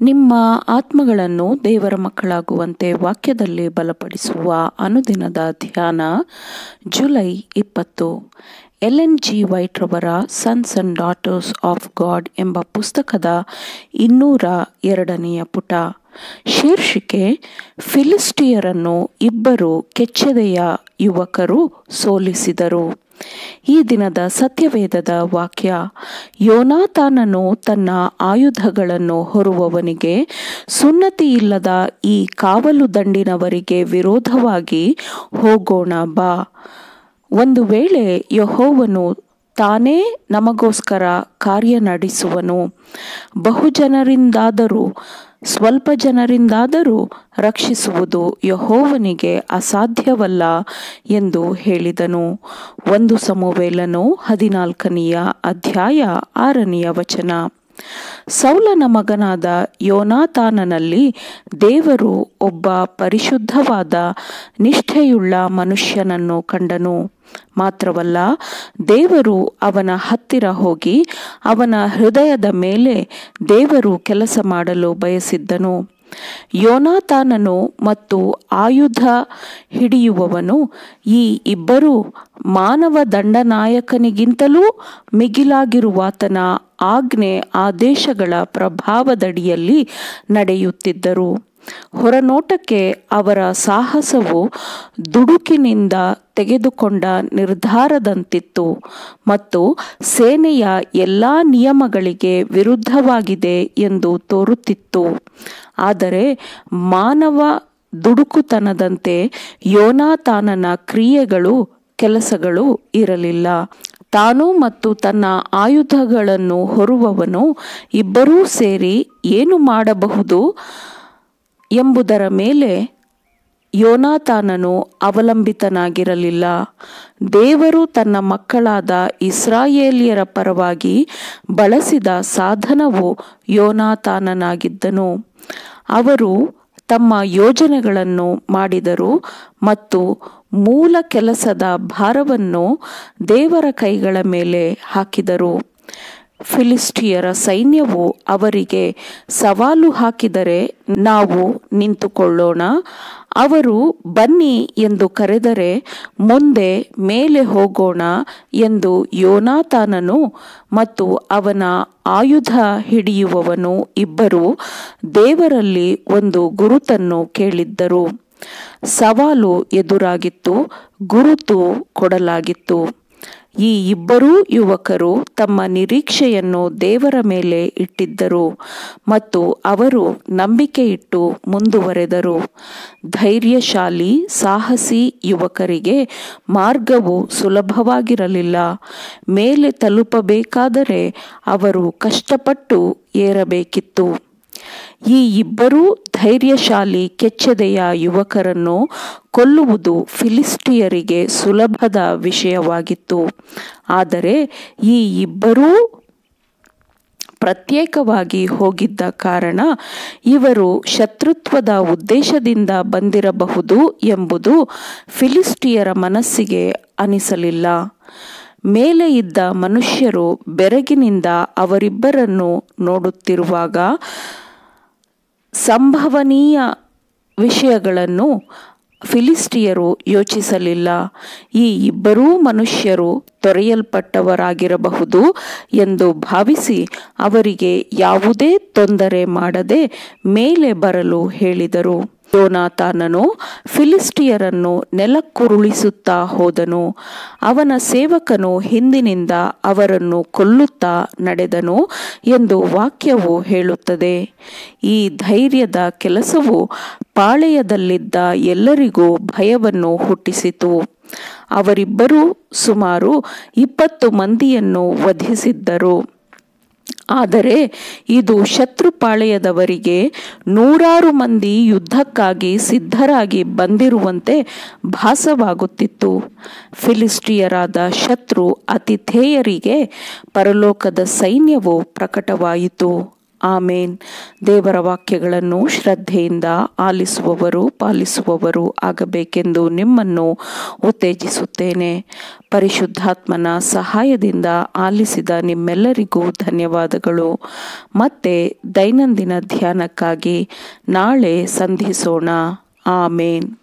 ನಿಮ್ಮ ಆತ್ಮಗಳನ್ನು ದೇವರ ಮಕ್ಕಳಾಗುವಂತೆ ವಾಕ್ಯದಲ್ಲಿ ಬಲಪಡಿಸುವ ಅನುದಿನದ ಧ್ಯಾನ ಜುಲೈ 20. ಎಲೆನ್ ಜಿ ವೈಟ್ ರವರ sons and daughters of god ಎಂಬ ಪುಸ್ತಕದ 202ನೇ ಪುಟ. ಶೀರ್ಷಿಕೆ: ಫಿಲಿಸ್ಟಿಯರನ್ನು ಇಬ್ಬರು ಕೆಚ್ಚೆದೆಯ ಯುವಕರು ಸೋಲಿಸಿದರು. ಈ ದಿನದ ಸತ್ಯವೇದದ ವಾಕ್ಯ: ಯೋನಾತಾನನು ತನ್ನ ಆಯುಧಗಳನ್ನು ಹೊರುವವನಿಗೆ, ಸುನ್ನತಿಯಿಲ್ಲದ ಈ ಕಾವಲು ದಂಡಿನವರಿಗೆ ವಿರೋಧವಾಗಿ ಹೋಗೋಣ ಬಾ. ಒಂದು ವೇಳೆ ಯೆಹೋವನು ತಾನೇ ನಮಗೋಸ್ಕರ ಕಾರ್ಯ ನಡೆಸುವನು, ಬಹುಜನರಿಂದಾದರೂ ಸ್ವಲ್ಪ ಜನರಿಂದಾದರೂ ರಕ್ಷಿಸುವುದು ಯೆಹೋವನಿಗೆ ಅಸಾಧ್ಯವಲ್ಲ ಎಂದು ಹೇಳಿದನು. 1 ಸಮುವೇಲನು 14ನೇ ಅಧ್ಯಾಯ 6ನೇ ವಚನ. ಸೌಲನ ಮಗನಾದ ಯೋನಾತಾನನಲ್ಲಿ ದೇವರು ಒಬ್ಬ ಪರಿಶುದ್ಧವಾದ ನಿಷ್ಠೆಯುಳ್ಳ ಮನುಷ್ಯನನ್ನು ಕಂಡನು. ಮಾತ್ರವಲ್ಲ, ದೇವರು ಅವನ ಹತ್ತಿರ ಹೋಗಿ ಅವನ ಹೃದಯದ ಮೇಲೆ ದೇವರು ಕೆಲಸ ಮಾಡಲು ಬಯಸಿದ್ದನು. ಯೋನಾತಾನನು ಮತ್ತು ಆಯುಧ ಹಿಡಿಯುವವನು ಈ ಇಬ್ಬರೂ ಮಾನವ ದಂಡನಾಯಕನಿಗಿಂತಲೂ ಮಿಗಿಲಾಗಿರುವಾತನ ಆಜ್ಞೆ ಆದೇಶಗಳ ಪ್ರಭಾವದಡಿಯಲ್ಲಿ ನಡೆಯುತ್ತಿದ್ದರು. ಹೊರನೋಟಕ್ಕೆ ಅವರ ಸಾಹಸವು ದುಡುಕಿನಿಂದ ತೆಗೆದುಕೊಂಡ ನಿರ್ಧಾರದಂತಿತ್ತು ಮತ್ತು ಸೇನೆಯ ಎಲ್ಲಾ ನಿಯಮಗಳಿಗೆ ವಿರುದ್ಧವಾಗಿದೆ ಎಂದು ತೋರುತ್ತಿತ್ತು. ಆದರೆ ಮಾನವ ದುಡುಕುತನದಂತೆ ಯೋನಾತಾನನ ಕ್ರಿಯೆಗಳು, ಕೆಲಸಗಳು ಇರಲಿಲ್ಲ. ತಾನು ಮತ್ತು ತನ್ನ ಆಯುಧಗಳನ್ನು ಹೊರುವವನು ಇಬ್ಬರೂ ಸೇರಿ ಏನು ಮಾಡಬಹುದು ಎಂಬುದರ ಮೇಲೆ ಯೋನಾತಾನನು ಅವಲಂಬಿತನಾಗಿರಲಿಲ್ಲ. ದೇವರು ತನ್ನ ಮಕ್ಕಳಾದ ಇಸ್ರಾಯೇಲ್ಯರ ಪರವಾಗಿ ಬಳಸಿದ ಸಾಧನವು ಯೋನಾತಾನನಾಗಿದ್ದನು. ಅವರು ತಮ್ಮ ಯೋಜನೆಗಳನ್ನು ಮಾಡಿದರು ಮತ್ತು ಮೂಲ ಕೆಲಸದ ಭಾರವನ್ನು ದೇವರ ಕೈಗಳ ಮೇಲೆ ಹಾಕಿದರು. ಫಿಲಿಸ್ಟಿಯರ ಸೈನ್ಯವು ಅವರಿಗೆ ಸವಾಲು ಹಾಕಿದರೆ ನಾವು ನಿಂತುಕೊಳ್ಳೋಣ, ಅವರು ಬನ್ನಿ ಎಂದು ಕರೆದರೆ ಮುಂದೆ ಮೇಲೆ ಹೋಗೋಣ ಎಂದು ಯೋನಾತಾನನು ಮತ್ತು ಅವನ ಆಯುಧ ಹಿಡಿಯುವವನು ಇಬ್ಬರೂ ದೇವರಲ್ಲಿ ಒಂದು ಗುರುತನ್ನು ಕೇಳಿದ್ದರು. ಸವಾಲು ಎದುರಾಗಿತ್ತು, ಗುರುತು ಕೊಡಲಾಗಿತ್ತು. ಈ ಇಬ್ಬರೂ ಯುವಕರು ತಮ್ಮ ನಿರೀಕ್ಷೆಯನ್ನು ದೇವರ ಮೇಲೆ ಇಟ್ಟಿದ್ದರು ಮತ್ತು ಅವರು ನಂಬಿಕೆ ಇಟ್ಟು ಮುಂದುವರೆದರು. ಧೈರ್ಯಶಾಲಿ, ಸಾಹಸಿ ಯುವಕರಿಗೆ ಮಾರ್ಗವು ಸುಲಭವಾಗಿರಲಿಲ್ಲ. ಮೇಲೆ ತಲುಪಬೇಕಾದರೆ ಅವರು ಕಷ್ಟಪಟ್ಟು ಏರಬೇಕಿತ್ತು. ಈ ಇಬ್ಬರೂ ಧೈರ್ಯಶಾಲಿ ಕೆಚ್ಚೆದೆಯ ಯುವಕರನ್ನು ಕೊಲ್ಲುವುದು ಫಿಲಿಸ್ಟಿಯರಿಗೆ ಸುಲಭದ ವಿಷಯವಾಗಿತ್ತು. ಆದರೆ ಈ ಇಬ್ಬರೂ ಪ್ರತ್ಯೇಕವಾಗಿ ಹೋಗಿದ್ದ ಕಾರಣ ಇವರು ಶತ್ರುತ್ವದ ಉದ್ದೇಶದಿಂದ ಬಂದಿರಬಹುದು ಎಂಬುದು ಫಿಲಿಸ್ಟಿಯರ ಮನಸ್ಸಿಗೆ ಅನಿಸಲಿಲ್ಲ. ಮೇಲೆ ಇದ್ದ ಮನುಷ್ಯರು ಬೆರಗಿನಿಂದ ಅವರಿಬ್ಬರನ್ನು ನೋಡುತ್ತಿರುವಾಗ ಸಂಭವನೀಯ ವಿಷಯಗಳನ್ನು ಫಿಲಿಸ್ಟಿಯರು ಯೋಚಿಸಲಿಲ್ಲ. ಈ ಇಬ್ಬರೂ ಮನುಷ್ಯರು ತೊರೆಯಲ್ಪಟ್ಟವರಾಗಿರಬಹುದು ಎಂದು ಭಾವಿಸಿ ಅವರಿಗೆ ಯಾವುದೇ ತೊಂದರೆ ಮಾಡದೆ ಮೇಲೆ ಬರಲು ಹೇಳಿದರು. ಯೋನಾತಾನನು ಫಿಲಿಸ್ಟಿಯರನ್ನು ನೆಲಕ್ಕುರುಳಿಸುತ್ತಾ ಹೋದನು. ಅವನ ಸೇವಕನು ಹಿಂದಿನಿಂದ ಅವರನ್ನು ಕೊಲ್ಲುತ್ತಾ ನಡೆದನು ಎಂದು ವಾಕ್ಯವು ಹೇಳುತ್ತದೆ. ಈ ಧೈರ್ಯದ ಕೆಲಸವು ಪಾಳೆಯದಲ್ಲಿದ್ದ ಎಲ್ಲರಿಗೂ ಭಯವನ್ನು ಹುಟ್ಟಿಸಿತು. ಅವರಿಬ್ಬರೂ ಸುಮಾರು 20 ಮಂದಿಯನ್ನು ವಧಿಸಿದ್ದರು. ಆದರೆ ಇದು ಶತ್ರುಪಾಳೆಯದವರಿಗೆ 100 ಮಂದಿ ಯುದ್ಧಕ್ಕಾಗಿ ಸಿದ್ಧರಾಗಿ ಬಂದಿರುವಂತೆ ಭಾಸವಾಗುತ್ತಿತ್ತು. ಫಿಲಿಸ್ಟಿಯರಾದ ಶತ್ರು ಆತಿಥೇಯರಿಗೆ ಪರಲೋಕದ ಸೈನ್ಯವು ಪ್ರಕಟವಾಯಿತು. ಆಮೇನ್. ದೇವರ ವಾಕ್ಯಗಳನ್ನು ಶ್ರದ್ಧೆಯಿಂದ ಆಲಿಸುವವರು ಪಾಲಿಸುವವರು ಆಗಬೇಕೆಂದು ನಿಮ್ಮನ್ನು ಉತ್ತೇಜಿಸುತ್ತೇನೆ. ಪರಿಶುದ್ಧಾತ್ಮನ ಸಹಾಯದಿಂದ ಆಲಿಸಿದ ನಿಮ್ಮೆಲ್ಲರಿಗೂ ಧನ್ಯವಾದಗಳು. ಮತ್ತೆ ದೈನಂದಿನ ಧ್ಯಾನಕ್ಕಾಗಿ ನಾಳೆ ಸಂಧಿಸೋಣ. ಆಮೇನ್.